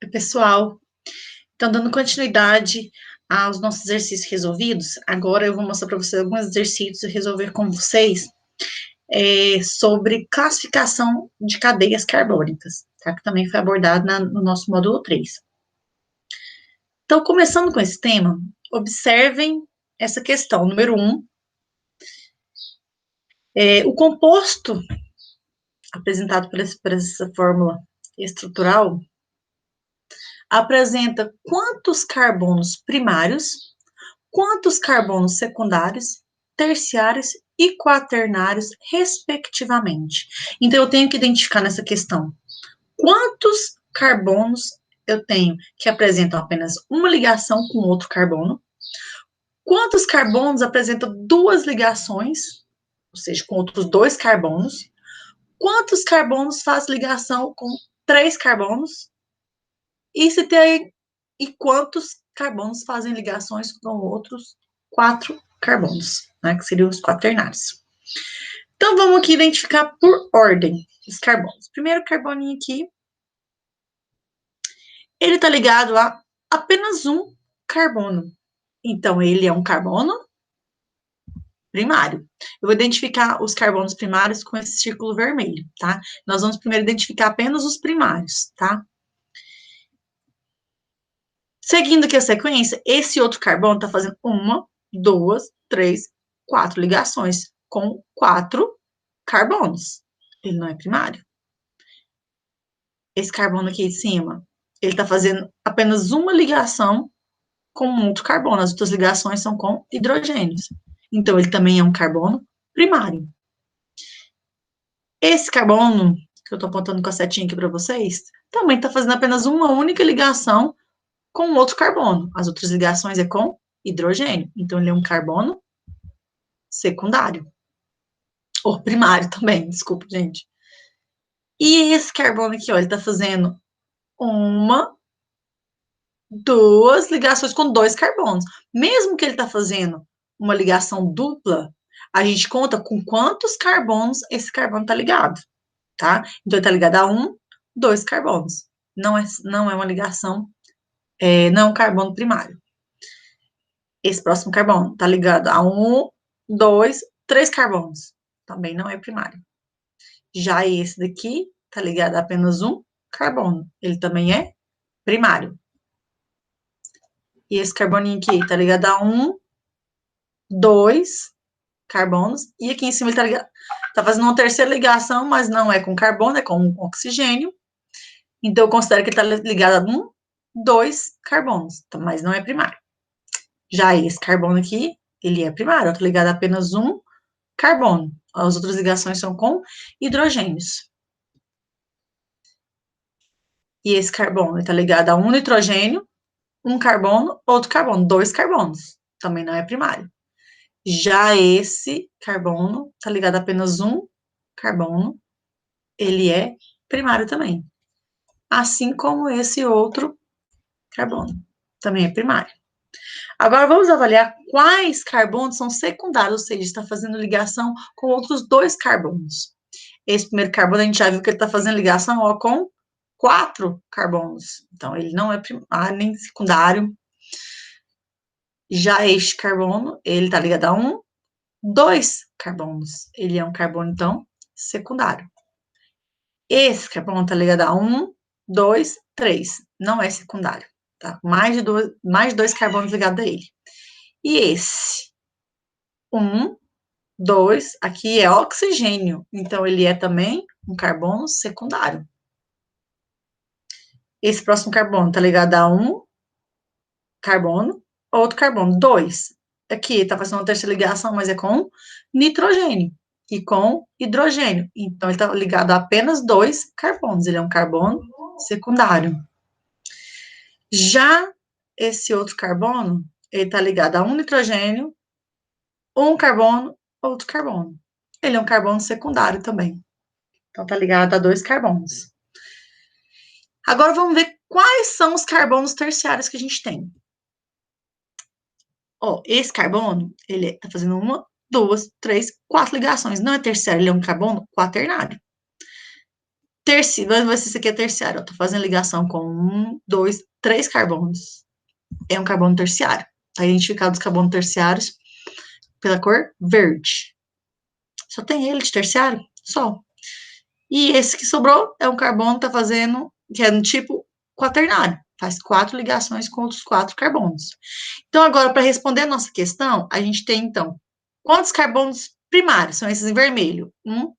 Oi, pessoal. Então, dando continuidade aos nossos exercícios resolvidos, agora eu vou mostrar para vocês alguns exercícios e resolver com vocês sobre classificação de cadeias carbônicas, tá? Que também foi abordado no nosso módulo 3. Então, começando com esse tema, observem essa questão, número 1. O composto apresentado por essa fórmula estrutural apresenta quantos carbonos primários, quantos carbonos secundários, terciários e quaternários, respectivamente. Então, eu tenho que identificar nessa questão quantos carbonos eu tenho que apresentam apenas uma ligação com outro carbono, quantos carbonos apresentam duas ligações, ou seja, com outros dois carbonos, quantos carbonos faz ligação com três carbonos, e quantos carbonos fazem ligações com outros 4 carbonos, né, que seriam os quaternários. Então, vamos aqui identificar por ordem os carbonos. Primeiro carboninho aqui, ele está ligado a apenas um carbono. Então, ele é um carbono primário. Eu vou identificar os carbonos primários com esse círculo vermelho, tá? Nós vamos primeiro identificar apenas os primários, tá? Seguindo aqui a sequência, esse outro carbono está fazendo 1, 2, 3, 4 ligações com 4 carbonos. Ele não é primário. Esse carbono aqui de cima, ele está fazendo apenas uma ligação com outro carbono. As outras ligações são com hidrogênios. Então, ele também é um carbono primário. Esse carbono, que eu estou apontando com a setinha aqui para vocês, também está fazendo apenas uma única ligação com outro carbono. As outras ligações é com hidrogênio. Então, ele é um carbono secundário. Ou primário também, desculpa, gente. E esse carbono aqui, ó, ele tá fazendo 1, 2 ligações com 2 carbonos. Mesmo que ele tá fazendo uma ligação dupla, a gente conta com quantos carbonos esse carbono tá ligado, tá? Então, ele tá ligado a 1, 2 carbonos. Não é uma ligação, não é um carbono primário. Esse próximo carbono tá ligado a 1, 2, 3 carbonos. Também não é primário. Já esse daqui tá ligado a apenas um carbono. Ele também é primário. E esse carboninho aqui tá ligado a 1, 2 carbonos. E aqui em cima ele tá ligado, tá fazendo uma terceira ligação, mas não é com carbono, é com oxigênio. Então, eu considero que ele tá ligado a 1, 2 carbonos, mas não é primário. Já esse carbono aqui, ele é primário, tá ligado a apenas um carbono. As outras ligações são com hidrogênios. E esse carbono está ligado a um nitrogênio, um carbono, outro carbono, 2 carbonos. Também não é primário. Já esse carbono está ligado a apenas um carbono, ele é primário também. Assim como esse outro carbono, também é primário. Agora, vamos avaliar quais carbonos são secundários, ou seja, está fazendo ligação com outros 2 carbonos. Esse primeiro carbono, a gente já viu que ele está fazendo ligação ó, com 4 carbonos. Então, ele não é primário nem secundário. Já este carbono, ele está ligado a 1, 2 carbonos. Ele é um carbono, então, secundário. Esse carbono está ligado a 1, 2, 3. Não é secundário. Tá? Mais de dois carbonos ligados a ele. E esse? 1, 2, aqui é oxigênio. Então, ele é também um carbono secundário. Esse próximo carbono está ligado a 1 carbono, outro carbono, 2. Aqui está fazendo uma terceira ligação, mas é com nitrogênio e com hidrogênio. Então, ele está ligado a apenas 2 carbonos. Ele é um carbono secundário. Já esse outro carbono, ele está ligado a um nitrogênio, um carbono, outro carbono. Ele é um carbono secundário também. Então, está ligado a 2 carbonos. Agora, vamos ver quais são os carbonos terciários que a gente tem. Ó, esse carbono, ele está fazendo 1, 2, 3, 4 ligações. Não é terciário, ele é um carbono quaternário. Terceiro, vai ser isso aqui é terciário. Eu tô fazendo ligação com 1, 2, 3 carbonos. É um carbono terciário. Tá identificado os carbonos terciários pela cor verde. Só tem ele de terciário? Só. E esse que sobrou é um carbono que tá fazendo, que é no tipo quaternário. Faz 4 ligações com outros 4 carbonos. Então, agora, para responder a nossa questão, a gente tem, então, quantos carbonos primários? São esses em vermelho. 1,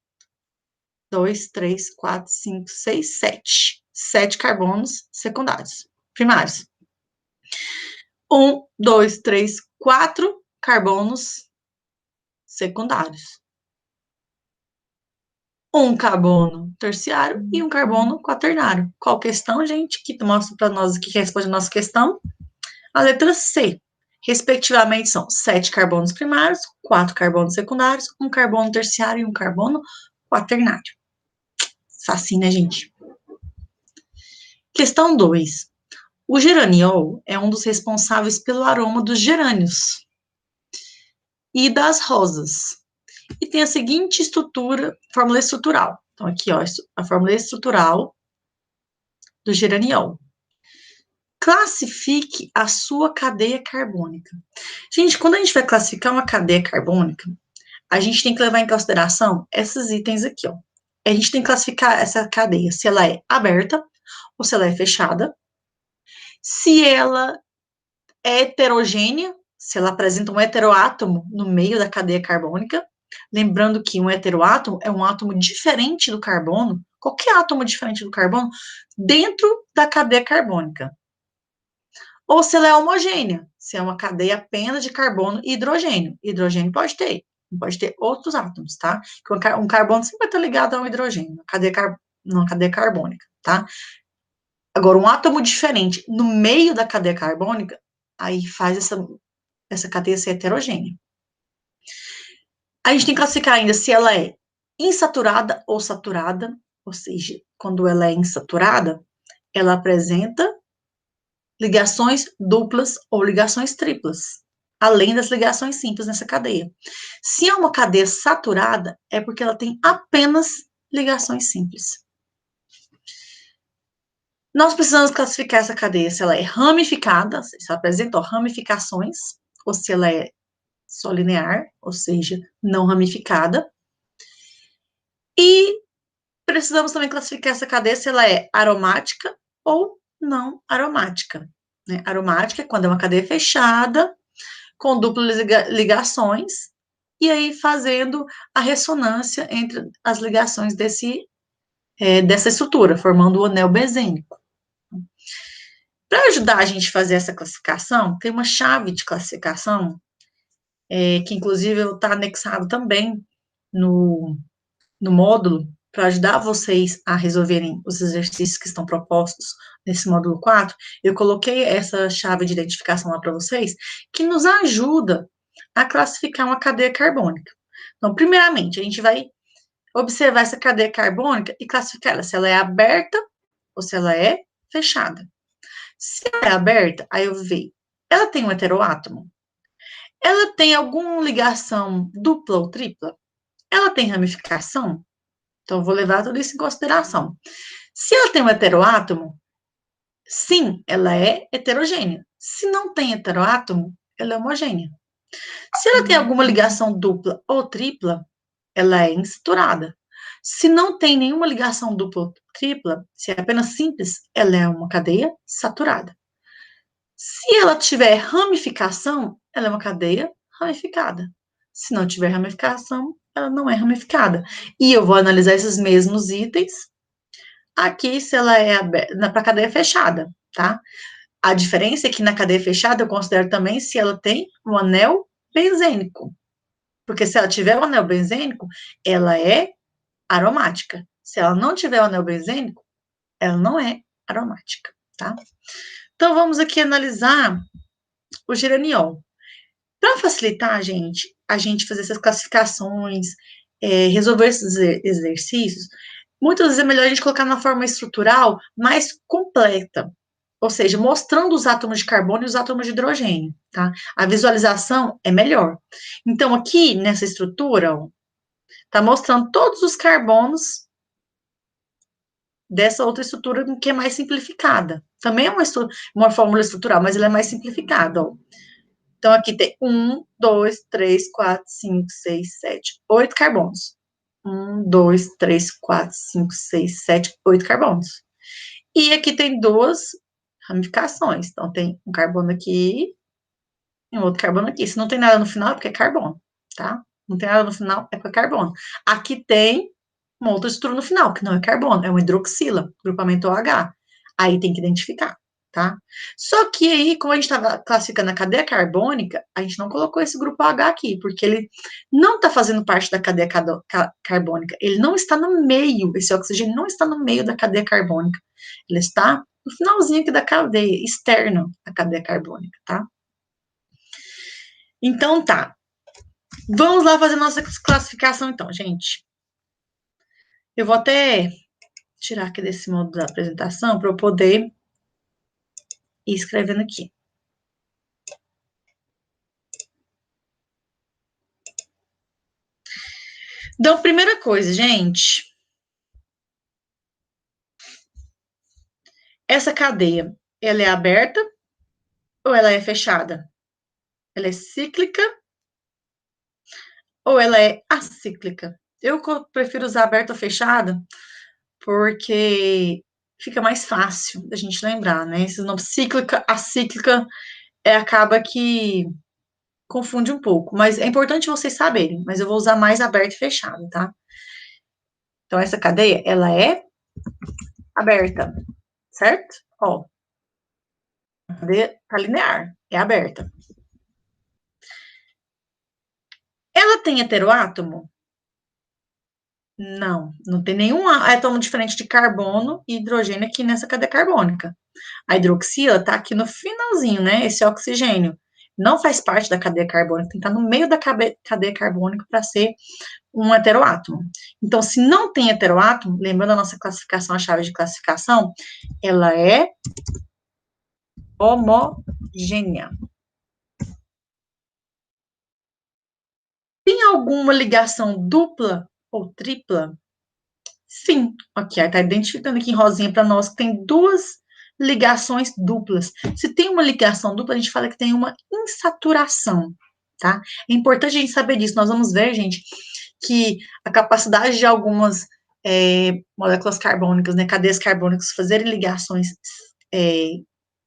2, 3, 4, 5, 6, 7. 7 carbonos secundários, primários. 1, 2, 3, 4 carbonos secundários. Um carbono terciário e um carbono quaternário. Qual questão, gente, que mostra para nós aqui, que responde a nossa questão? A letra C. Respectivamente, são 7 carbonos primários, 4 carbonos secundários, um carbono terciário e um carbono quaternário. Facinho, né, gente? Questão 2. O geraniol é um dos responsáveis pelo aroma dos gerânios e das rosas. E tem a seguinte fórmula estrutural. Então, aqui, ó, a fórmula estrutural do geraniol. Classifique a sua cadeia carbônica. Gente, quando a gente vai classificar uma cadeia carbônica, a gente tem que levar em consideração esses itens aqui, ó. A gente tem que classificar essa cadeia, se ela é aberta ou se ela é fechada, se ela é heterogênea, se ela apresenta um heteroátomo no meio da cadeia carbônica. Lembrando que um heteroátomo é um átomo diferente do carbono, qualquer átomo diferente do carbono, dentro da cadeia carbônica. Ou se ela é homogênea, se é uma cadeia apenas de carbono e hidrogênio. Hidrogênio pode ter outros átomos, tá? Um carbono sempre vai estar ligado a um hidrogênio, numa cadeia carbônica, tá? Agora, um átomo diferente no meio da cadeia carbônica, aí faz essa cadeia ser heterogênea. A gente tem que classificar ainda se ela é insaturada ou saturada, ou seja, quando ela é insaturada, ela apresenta ligações duplas ou ligações triplas, além das ligações simples nessa cadeia. Se é uma cadeia saturada, é porque ela tem apenas ligações simples. Nós precisamos classificar essa cadeia se ela é ramificada, se ela apresenta ramificações, ou se ela é só linear, ou seja, não ramificada. E precisamos também classificar essa cadeia se ela é aromática ou não aromática. Né? Aromática é quando é uma cadeia fechada, com duplas ligações, e aí fazendo a ressonância entre as ligações dessa estrutura, formando o anel benzênico. Para ajudar a gente a fazer essa classificação, tem uma chave de classificação, que inclusive está anexado também no módulo, para ajudar vocês a resolverem os exercícios que estão propostos nesse módulo 4, eu coloquei essa chave de identificação lá para vocês, que nos ajuda a classificar uma cadeia carbônica. Então, primeiramente, a gente vai observar essa cadeia carbônica e classificar ela, se ela é aberta ou se ela é fechada. Se ela é aberta, aí eu vejo, ela tem um heteroátomo? Ela tem alguma ligação dupla ou tripla? Ela tem ramificação? Então, eu vou levar tudo isso em consideração. Se ela tem um heteroátomo, sim, ela é heterogênea. Se não tem heteroátomo, ela é homogênea. Se ela tem alguma ligação dupla ou tripla, ela é insaturada. Se não tem nenhuma ligação dupla ou tripla, se é apenas simples, ela é uma cadeia saturada. Se ela tiver ramificação, ela é uma cadeia ramificada. Se não tiver ramificação, ela não é ramificada. E eu vou analisar esses mesmos itens aqui, se ela é para cadeia fechada, tá? A diferença é que na cadeia fechada eu considero também se ela tem um anel benzênico. Porque se ela tiver um anel benzênico, ela é aromática. Se ela não tiver o anel benzênico, ela não é aromática, tá? Então, vamos aqui analisar o geraniol. Para facilitar, a gente fazer essas classificações, resolver esses exercícios, muitas vezes é melhor a gente colocar na forma estrutural mais completa, ou seja, mostrando os átomos de carbono e os átomos de hidrogênio, tá? A visualização é melhor. Então, aqui nessa estrutura, ó, tá mostrando todos os carbonos dessa outra estrutura que é mais simplificada. Também é uma fórmula estrutural, mas ela é mais simplificada, ó. Então, aqui tem 1, 2, 3, 4, 5, 6, 7, 8 carbonos. 1, 2, 3, 4, 5, 6, 7, 8 carbonos. E aqui tem duas ramificações. Então, tem um carbono aqui e um outro carbono aqui. Se não tem nada no final, é porque é carbono, tá? Não tem nada no final, é porque é carbono. Aqui tem uma outra estrutura no final, que não é carbono, é uma hidroxila, grupamento OH. Aí tem que identificar, tá? Só que aí, como a gente estava classificando a cadeia carbônica, a gente não colocou esse grupo OH aqui, porque ele não está fazendo parte da cadeia carbônica. Ele não está no meio, esse oxigênio não está no meio da cadeia carbônica. Ele está no finalzinho aqui da cadeia, externo da cadeia carbônica, tá? Então, tá. Vamos lá fazer nossa classificação, então, gente. Eu vou até tirar aqui desse modo da apresentação para eu poder ir escrevendo aqui. Então, primeira coisa, gente. Essa cadeia, ela é aberta ou ela é fechada? Ela é cíclica ou ela é acíclica? Eu prefiro usar aberta ou fechada porque fica mais fácil da gente lembrar, né? Esses nomes cíclica, acíclica, acaba que confunde um pouco, mas é importante vocês saberem, mas eu vou usar mais aberto e fechado, tá? Então, essa cadeia, ela é aberta, certo? Ó, a cadeia tá linear, é aberta. Ela tem heteroátomo? Não, não tem nenhum átomo diferente de carbono e hidrogênio aqui nessa cadeia carbônica. A hidroxila tá aqui no finalzinho, né? Esse oxigênio. Não faz parte da cadeia carbônica, tem que estar no meio da cadeia carbônica para ser um heteroátomo. Então, se não tem heteroátomo, lembrando a nossa classificação, a chave de classificação, ela é homogênea. Tem alguma ligação dupla ou tripla? Sim. Ok, está identificando aqui em rosinha para nós que tem duas ligações duplas. Se tem uma ligação dupla, a gente fala que tem uma insaturação, tá? É importante a gente saber disso. Nós vamos ver, gente, que a capacidade de algumas moléculas carbônicas, né, cadeias carbônicas, fazerem ligações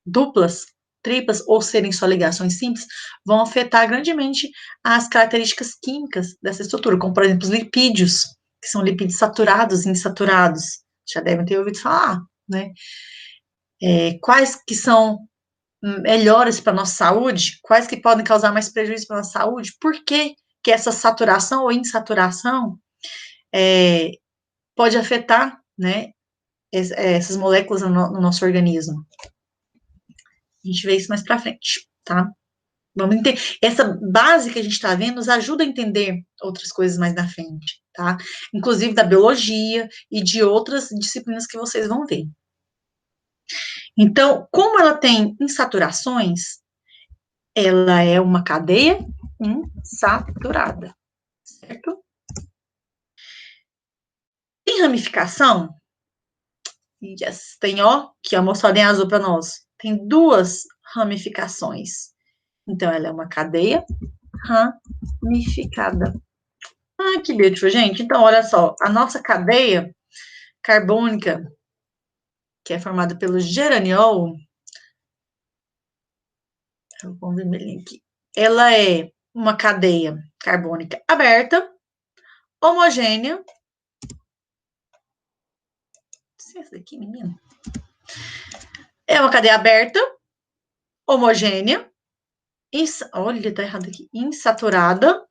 duplas, triplas, ou serem só ligações simples, vão afetar grandemente as características químicas dessa estrutura, como, por exemplo, os lipídios, que são lipídios saturados e insaturados. Já devem ter ouvido falar, né? Quais que são melhores para a nossa saúde, quais que podem causar mais prejuízo para a nossa saúde, por que que essa saturação ou insaturação pode afetar, né, essas moléculas no nosso organismo. A gente vê isso mais para frente, tá? Vamos entender. Essa base que a gente está vendo nos ajuda a entender outras coisas mais na frente, tá? Inclusive da biologia e de outras disciplinas que vocês vão ver. Então, como ela tem insaturações, ela é uma cadeia insaturada, certo? Tem ramificação? Yes, tem, ó, que é mostrado em azul para nós. Tem duas ramificações. Então, ela é uma cadeia ramificada. Ah, que beautiful, gente. Então, olha só, a nossa cadeia carbônica, que é formada pelo geraniol, vamos ver vermelhinho aqui, ela é uma cadeia carbônica aberta, homogênea. Essa daqui, menina. É uma cadeia aberta, homogênea, olha, tá errado aqui, insaturada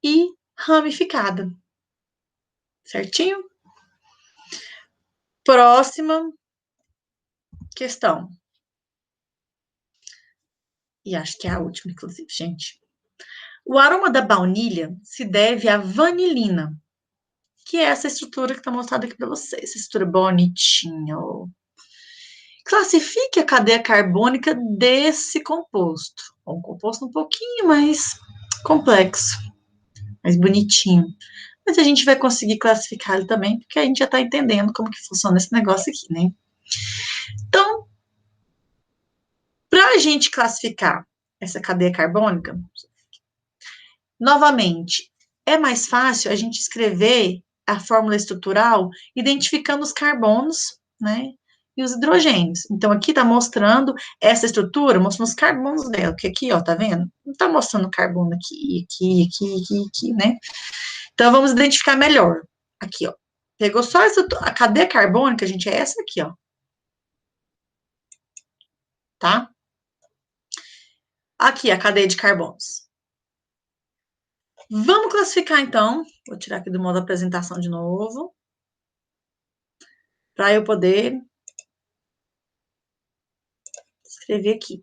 e ramificada. Certinho? Próxima questão. E acho que é a última, inclusive, gente. O aroma da baunilha se deve à vanilina, que é essa estrutura que está mostrada aqui para vocês, essa estrutura bonitinha. Classifique a cadeia carbônica desse composto. Um composto um pouquinho mais complexo, mais bonitinho. mas a gente vai conseguir classificar ele também, porque a gente já está entendendo como que funciona esse negócio aqui, né? Então, para a gente classificar essa cadeia carbônica, novamente, é mais fácil a gente escrever a fórmula estrutural identificando os carbonos, né? E os hidrogênios. Então, aqui está mostrando essa estrutura, mostrando os carbonos dela, porque aqui, ó, tá vendo? Não está mostrando carbono aqui, né? Então, vamos identificar melhor. Aqui, ó. Pegou só a cadeia carbônica, gente, é essa aqui, ó. Tá? Aqui, a cadeia de carbonos. Vamos classificar, então. Vou tirar aqui do modo apresentação de novo. Para eu poder escrever aqui.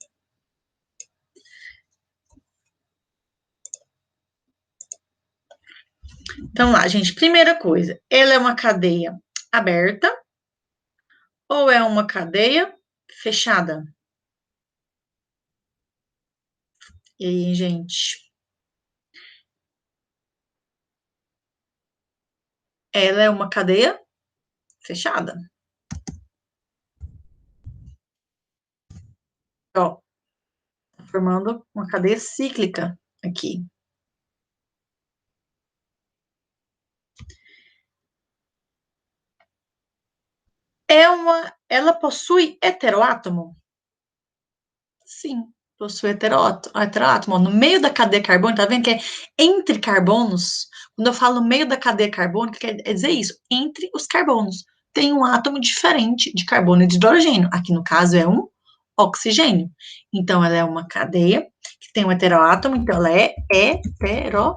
Então, lá, gente, primeira coisa, ela é uma cadeia aberta ou é uma cadeia fechada? E aí, gente? Ela é uma cadeia fechada. Ó, formando uma cadeia cíclica aqui. Ela possui heteroátomo? Sim, possui heteroátomo. No meio da cadeia carbônica, tá vendo que é entre carbonos? Quando eu falo no meio da cadeia carbônica, quer dizer isso, entre os carbonos. Tem um átomo diferente de carbono e de hidrogênio. Aqui, no caso, é um oxigênio. Então, ela é uma cadeia que tem um heteroátomo, então ela é heterogênea.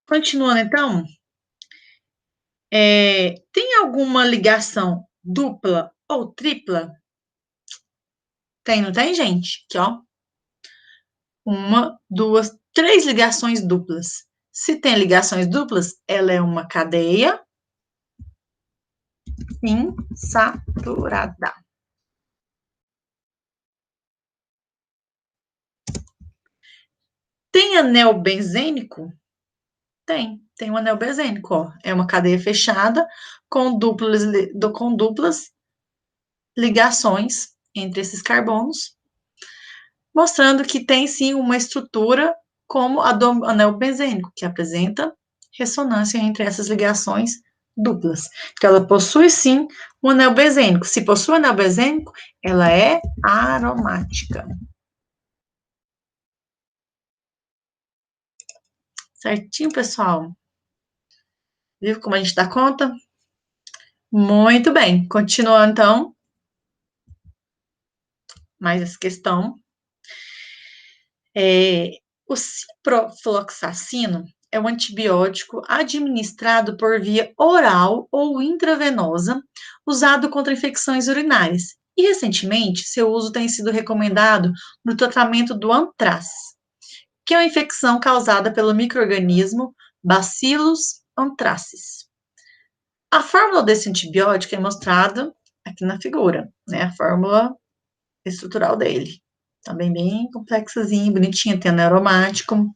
Continuando, então, tem alguma ligação dupla ou tripla? Tem, não tem, gente? Aqui, ó. Uma, duas, três ligações duplas. Se tem ligações duplas, ela é uma cadeia insaturada. Tem anel benzênico? Tem um anel benzênico, ó. É uma cadeia fechada com duplas ligações entre esses carbonos, mostrando que tem sim uma estrutura como a do anel benzênico, que apresenta ressonância entre essas ligações duplas. Então, ela possui sim um anel benzênico. Se possui um anel benzênico, ela é aromática. Certinho, pessoal? Viu como a gente dá conta? Muito bem. Continuando, então, mais essa questão. O ciprofloxacino é um antibiótico administrado por via oral ou intravenosa, usado contra infecções urinárias. E, recentemente, seu uso tem sido recomendado no tratamento do antrás, que é uma infecção causada pelo micro-organismo Bacillus anthracis. A fórmula desse antibiótico é mostrada aqui na figura, né? A fórmula estrutural dele. Também bem complexazinho, bonitinho, tem aromático,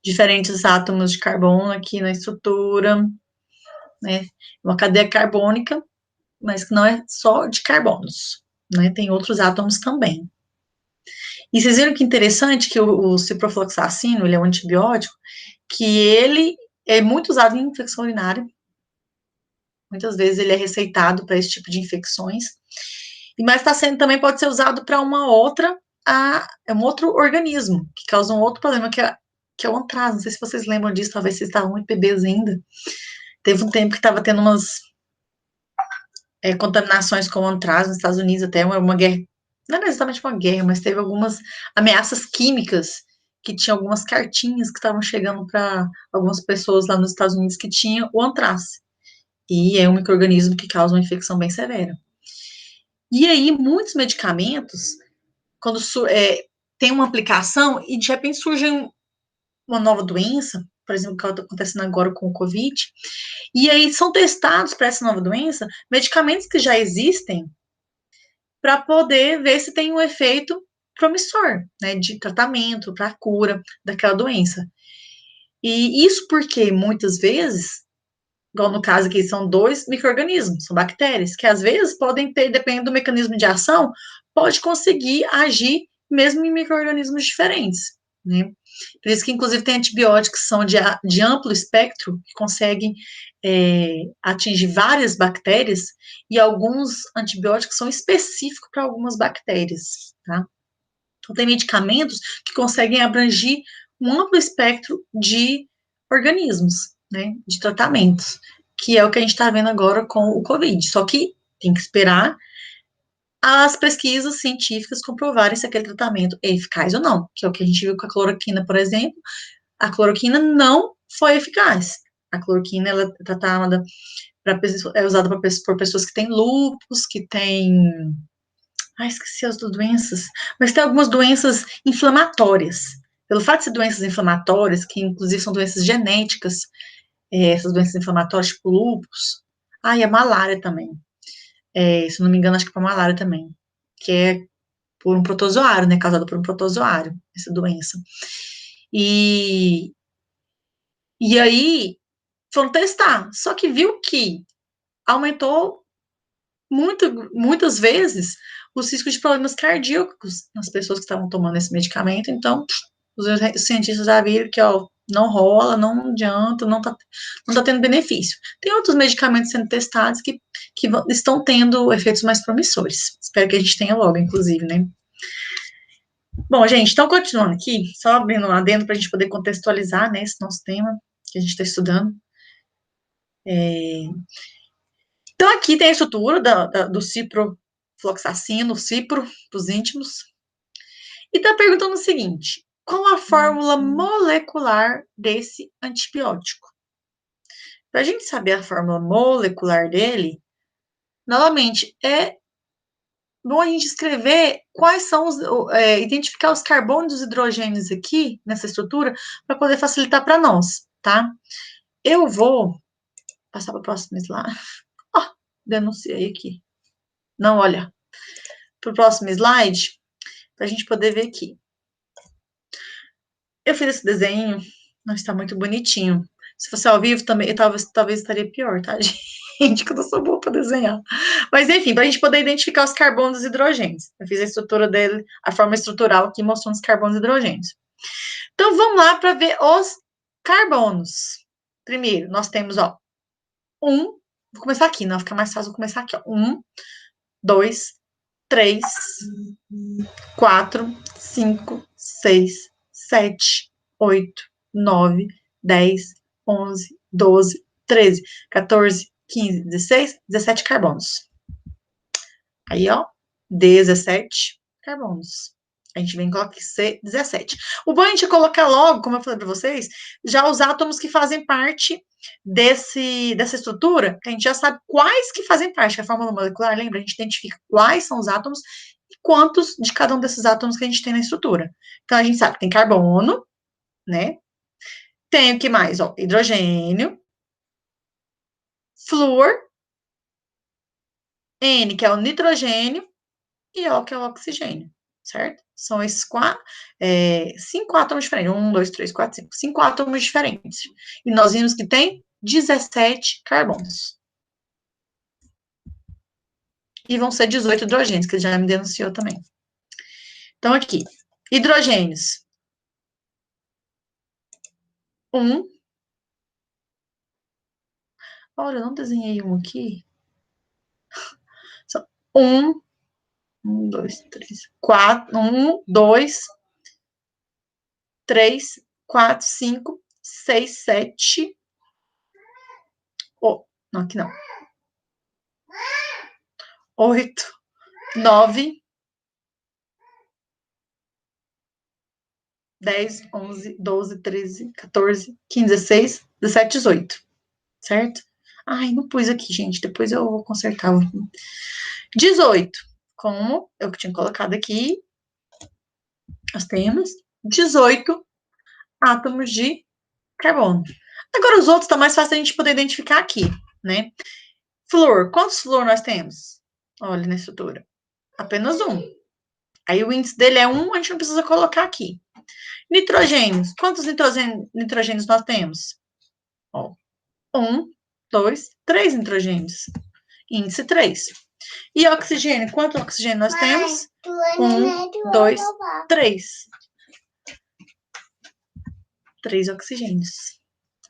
diferentes átomos de carbono aqui na estrutura, né? Uma cadeia carbônica, mas que não é só de carbonos, né? Tem outros átomos também. E vocês viram que interessante que o ciprofloxacino, ele é um antibiótico, que ele é muito usado em infecção urinária. Muitas vezes ele é receitado para esse tipo de infecções. Mas também pode ser usado para é um outro organismo, que causa um outro problema, que é o antraz. Não sei se vocês lembram disso, talvez vocês estavam muito bebês ainda. Teve um tempo que estava tendo umas contaminações com o antraz nos Estados Unidos, até uma guerra, não era exatamente uma guerra, mas teve algumas ameaças químicas, que tinha algumas cartinhas que estavam chegando para algumas pessoas lá nos Estados Unidos que tinham o antraz. E é um micro-organismo que causa uma infecção bem severa. E aí, muitos medicamentos, quando tem uma aplicação e de repente surge uma nova doença, por exemplo, que está acontecendo agora com o Covid, e aí são testados para essa nova doença medicamentos que já existem para poder ver se tem um efeito promissor, né, de tratamento para a cura daquela doença. E isso porque muitas vezes, igual no caso aqui, são dois micro-organismos, são bactérias, que às vezes podem ter, dependendo do mecanismo de ação, pode conseguir agir mesmo em micro-organismos diferentes, né? Por isso que, inclusive, tem antibióticos que são de amplo espectro, que conseguem atingir várias bactérias, e alguns antibióticos são específicos para algumas bactérias, tá? Então, tem medicamentos que conseguem abranger um amplo espectro de organismos, né, de tratamentos, que é o que a gente está vendo agora com o Covid. Só que tem que esperar as pesquisas científicas comprovarem se aquele tratamento é eficaz ou não, que é o que a gente viu com a cloroquina, por exemplo. A cloroquina não foi eficaz. A cloroquina, ela é tratada é usada por pessoas que têm lúpus, que têm... Ah, esqueci as doenças. Mas tem algumas doenças inflamatórias. Pelo fato de ser doenças inflamatórias, que inclusive são doenças genéticas, essas doenças inflamatórias, tipo lúpus. Ah, e a malária também. Se não me engano, acho que é para malária também. Que é por um protozoário, né? Causada por um protozoário, essa doença. E aí, foram testar. Só que viu que aumentou muitas vezes os riscos de problemas cardíacos nas pessoas que estavam tomando esse medicamento. Então, os cientistas já viram que, ó, não rola, não adianta, não tá tendo benefício. Tem outros medicamentos sendo testados que estão tendo efeitos mais promissores. Espero que a gente tenha logo, inclusive, né? Bom, gente, então, continuando aqui, só abrindo lá dentro para a gente poder contextualizar, né, esse nosso tema que a gente está estudando. Então, aqui tem a estrutura do ciprofloxacino, cipro, para os íntimos. E está perguntando o seguinte: qual a fórmula molecular desse antibiótico? Para a gente saber a fórmula molecular dele, novamente, é bom a gente escrever quais são identificar os carbonos e os hidrogênios aqui, nessa estrutura, para poder facilitar para nós, tá? Eu vou passar para o próximo slide. Oh, denunciei aqui. Não, olha. Para o próximo slide, para a gente poder ver aqui. Eu fiz esse desenho, não está muito bonitinho. Se fosse ao vivo, também, talvez estaria pior, tá, gente? Que eu não sou boa para desenhar. Mas, enfim, para a gente poder identificar os carbonos e hidrogênios. Eu fiz a estrutura dele, a forma estrutural aqui, mostrando os carbonos e hidrogênios. Então, vamos lá para ver os carbonos. Primeiro, nós temos, ó, vou começar aqui, não, fica mais fácil eu começar aqui, ó. 2, 3, 4, 5, 6, 7, 8, 9, 10, 11, 12, 13, 14, 15, 16, 17 carbonos. Aí, ó, 17 carbonos. A gente vem e coloca C17. O bom é a gente colocar logo, como eu falei para vocês, já os átomos que fazem parte dessa estrutura, que a gente já sabe quais que fazem parte, que a fórmula molecular, lembra? A gente identifica quais são os átomos e quantos de cada um desses átomos que a gente tem na estrutura. Então, a gente sabe que tem carbono, né? Tem o que mais? Ó, hidrogênio, flúor, N, que é o nitrogênio, e O, que é o oxigênio, certo? São esses 5 átomos diferentes. 1, 2, 3, 4, 5. 5 átomos diferentes. E nós vimos que tem 17 carbonos. E vão ser 18 hidrogênios, que ele já me denunciou também. Então, aqui, hidrogênios. 1. Olha, eu não desenhei um aqui. 1, 2, 3, 4. 1, 2, 3, 4, 5, 6, 7. Oh, não, aqui não. 8, 9, 10, 11, 12, 13, 14, 15, 16, 17, 18. Certo? Ai, não pus aqui, gente. Depois eu vou consertar. 18. Como eu tinha colocado aqui, nós temos 18 átomos de carbono. Agora, os outros tá mais fácil a gente poder identificar aqui, né? Flúor, quantos flúor nós temos? Olha na estrutura. Apenas um. Aí o índice dele é 1, a gente não precisa colocar aqui. Nitrogênios, quantos nitrogênios nós temos? Ó, 1, 2, 3 nitrogênios. Índice 3. E oxigênio, quanto oxigênio nós temos? 1, 2, 3. 3 oxigênios.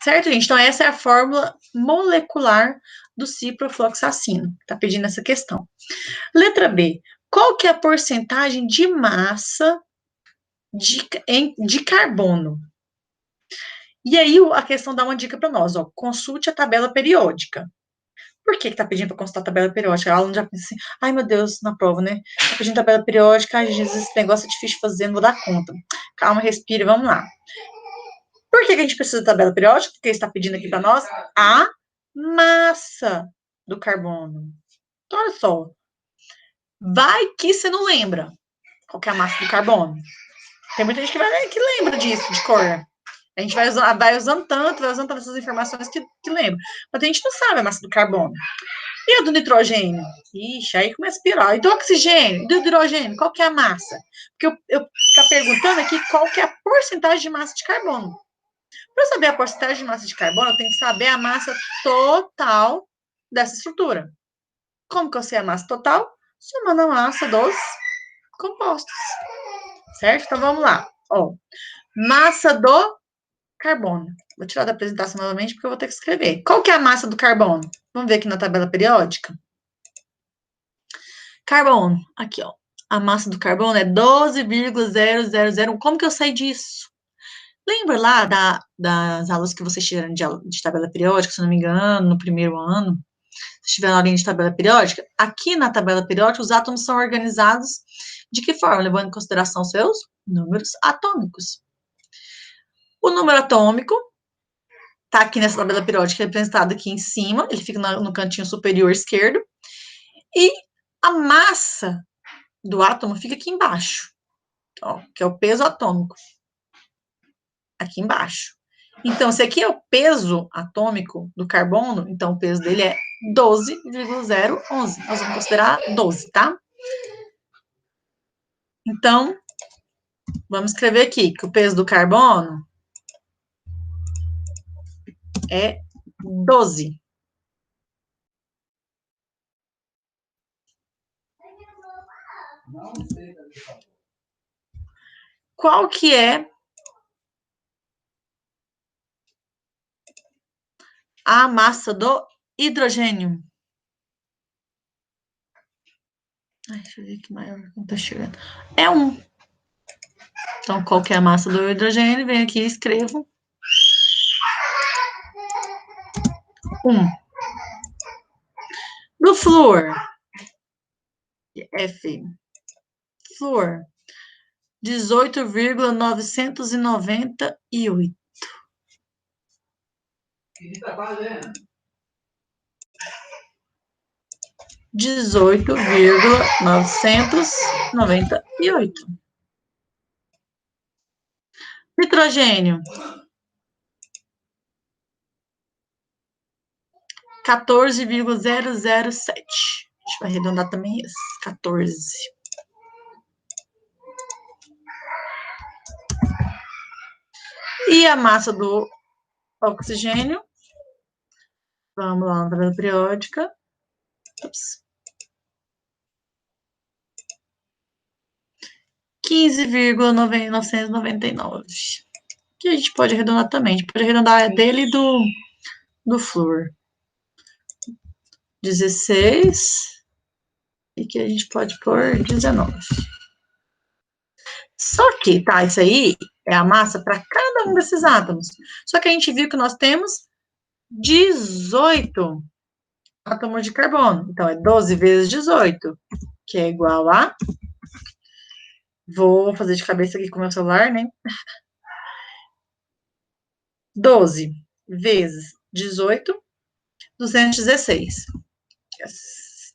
Certo, gente? Então, essa é a fórmula molecular do ciprofloxacino. Tá pedindo essa questão. Letra B. Qual que é a porcentagem de massa de carbono? E aí, a questão dá uma dica para nós, ó. Consulte a tabela periódica. Por que tá pedindo para consultar a tabela periódica? A aluno já pensa assim, ai meu Deus, na prova, né? Tá pedindo tabela periódica, ai Jesus, esse negócio é difícil de fazer, não vou dar conta. Calma, respire, vamos lá. Por que a gente precisa de tabela periódica? Porque está pedindo aqui para nós a massa do carbono. Então, olha só. Vai que você não lembra qual que é a massa do carbono. Tem muita gente que lembra disso, de cor. A gente vai usando tanto essas informações que lembra. Mas a gente não sabe a massa do carbono. E a do nitrogênio? Ixi, aí começa a pirar. E do oxigênio? E do hidrogênio? Qual que é a massa? Porque eu ficar perguntando aqui qual que é a porcentagem de massa de carbono. Para saber a porcentagem de massa de carbono, eu tenho que saber a massa total dessa estrutura. Como que eu sei a massa total? Somando a massa dos compostos. Certo? Então, vamos lá. Ó, massa do carbono. Vou tirar da apresentação novamente, porque eu vou ter que escrever. Qual que é a massa do carbono? Vamos ver aqui na tabela periódica. Carbono. Aqui, ó. A massa do carbono é 12,0001. Como que eu sei disso? Lembra lá das aulas que vocês tiveram de tabela periódica, se não me engano, no primeiro ano? Se tiver na linha de tabela periódica, aqui na tabela periódica, os átomos são organizados de que forma? Levando em consideração seus números atômicos. O número atômico está aqui nessa tabela periódica, representado aqui em cima, ele fica no cantinho superior esquerdo, e a massa do átomo fica aqui embaixo, ó, que é o peso atômico, aqui embaixo. Então, se aqui é o peso atômico do carbono, então o peso dele é 12,011. Nós vamos considerar 12, tá? Então, vamos escrever aqui que o peso do carbono é 12. Qual que é a massa do hidrogênio? Ai, deixa eu ver que maior não tá chegando. É 1. Então, qual que é a massa do hidrogênio? Venho aqui e escrevo 1. Do flúor, F. Flúor, 18,998. O que está fazendo? 18,998. Nitrogênio. 14,007. A gente vai arredondar também isso. 14. E a massa do oxigênio? Vamos lá na tabela periódica. Ups. 15,999. Que a gente pode arredondar também. A gente pode arredondar dele e do flúor. 16. E que a gente pode pôr 19. Só que, tá, isso aí é a massa para cada um desses átomos. Só que a gente viu que nós temos 18 átomos de carbono. Então, é 12 vezes 18, que é igual a... Vou fazer de cabeça aqui com o meu celular, né? 12 vezes 18, 216. Yes.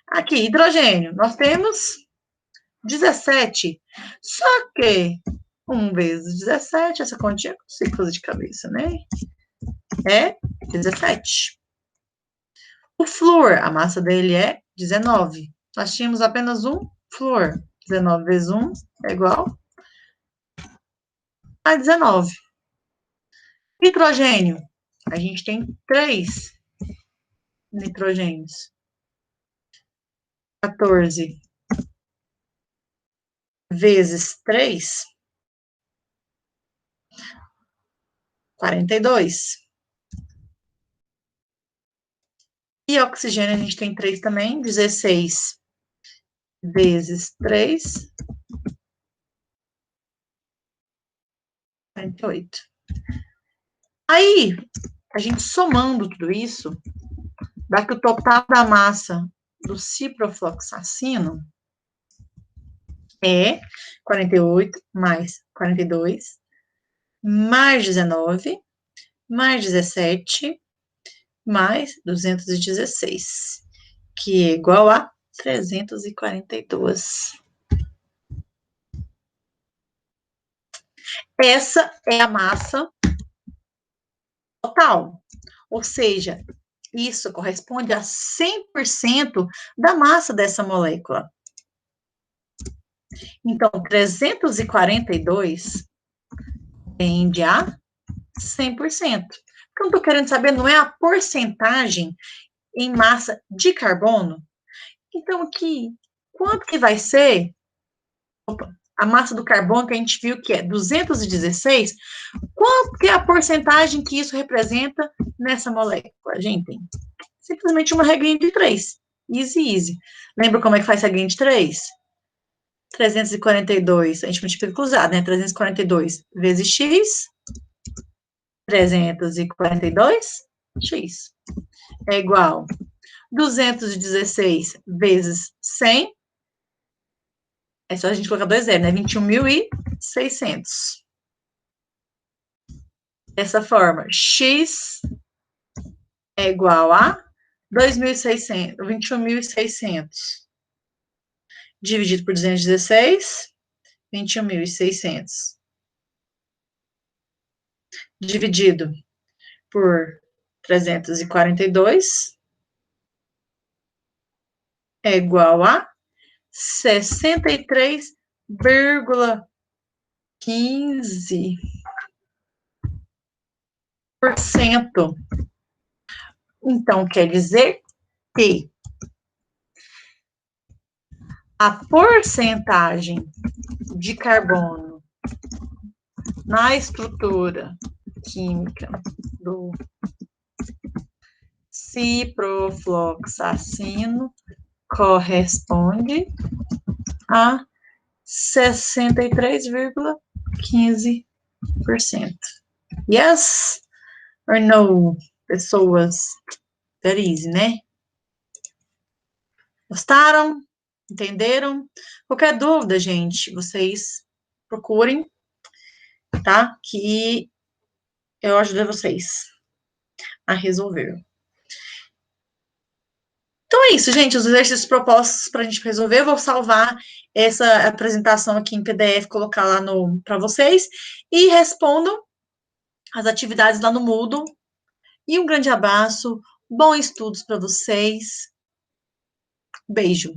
Aqui, hidrogênio, nós temos 17. Só que 1 vezes 17, essa continha eu consigo fazer de cabeça, né? É 17. O flúor, a massa dele é 19. Nós tínhamos apenas um flúor. 19 vezes 1 é igual a 19. Nitrogênio, a gente tem 3 nitrogênios. 14 vezes 3, 42. E oxigênio, a gente tem 3 também, 16 vezes 3, 48. Aí, a gente somando tudo isso, dá que o total da massa do ciprofloxacino é 48 mais 42, mais 19, mais 17, mais 216, que é igual a 342. Essa é a massa total, ou seja, isso corresponde a 100% da massa dessa molécula. Então, 342 tende a 100%. O que eu estou querendo saber não é a porcentagem em massa de carbono. Então, aqui, quanto que vai ser a massa do carbono que a gente viu que é 216? Quanto que é a porcentagem que isso representa nessa molécula, gente? Simplesmente uma regrinha de 3. Easy, easy. Lembra como é que faz a regrinha de 3? 342, a gente multiplica cruzado, né? 342 vezes x, 342x, é igual 216 vezes 100, é só a gente colocar 2 zeros, né? 21.600. Dessa forma, x é igual a 2.600, 21.600 dividido por 216, 21.600 dividido por 342 é igual a 63,15%. Então, quer dizer que a porcentagem de carbono na estrutura química do ciprofloxacino corresponde a 63,15%. Yes or no, pessoas? Very easy, né? Gostaram? Entenderam? Qualquer dúvida, gente, vocês procurem, tá? Que eu ajudo vocês a resolver. Então é isso, gente, os exercícios propostos para a gente resolver. Eu vou salvar essa apresentação aqui em PDF, colocar lá para vocês, e respondam as atividades lá no Moodle. E um grande abraço, bons estudos para vocês. Beijo.